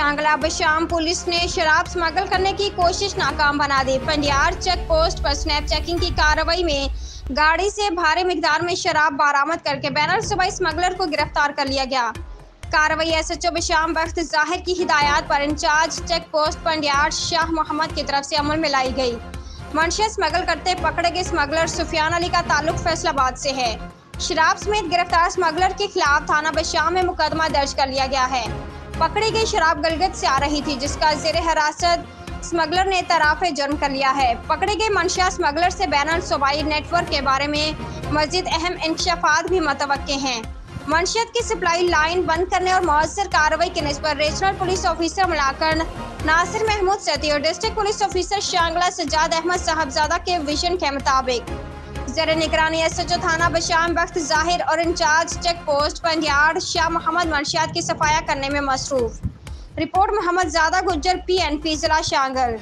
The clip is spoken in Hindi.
शांगला बशाम पुलिस ने शराब स्मगल करने की कोशिश नाकाम बना दी। पंडियार चेक पोस्ट पर स्नैप चेकिंग की कार्रवाई में गाड़ी से भारी मिकदार में शराब बरामद करके बैनर सूबाई स्मगलर को गिरफ्तार कर लिया गया। कार्रवाई एसएचओ बशाम बख्त जाहिर की हिदायत पर in-charge check post Pandiyar Shah Mohammad की तरफ से अमल में लाई गई। मंशिया स्मगल करते पकड़े गए स्मगलर सुफियान अली का ताल्लुक फैसलाबाद से है। शराब समेत गिरफ्तार स्मगलर के खिलाफ थाना बशाम में मुकदमा दर्ज कर लिया गया है। पकड़ी गई शराब गलगत से आ रही थी, जिसका जेर हिरासत स्मगलर ने इतराफ़े जुर्म कर लिया है। पकड़े गए मंशिया स्मगलर से बैनुल सूबाई नेटवर्क के बारे में मज़ीद अहम इंकशाफात भी मुतवक्के हैं। मंशियत की सप्लाई लाइन बंद करने और मौसर कार्रवाई के निस्बत regional police officer Malakand Nasir Mahmood Satti और district police officer Shangla Sajjad Ahmad Sahibzada के विजन के मुताबिक ज़र निगरानी एसएचओ थाना बशाम बख्त जाहिर और incharge check post Pandiyar Shah Mohammad मंशियात की सफाया करने में मसरूफ। रिपोर्ट मोहम्मद ज़ादा गुज्जर PNP जिला शांगल।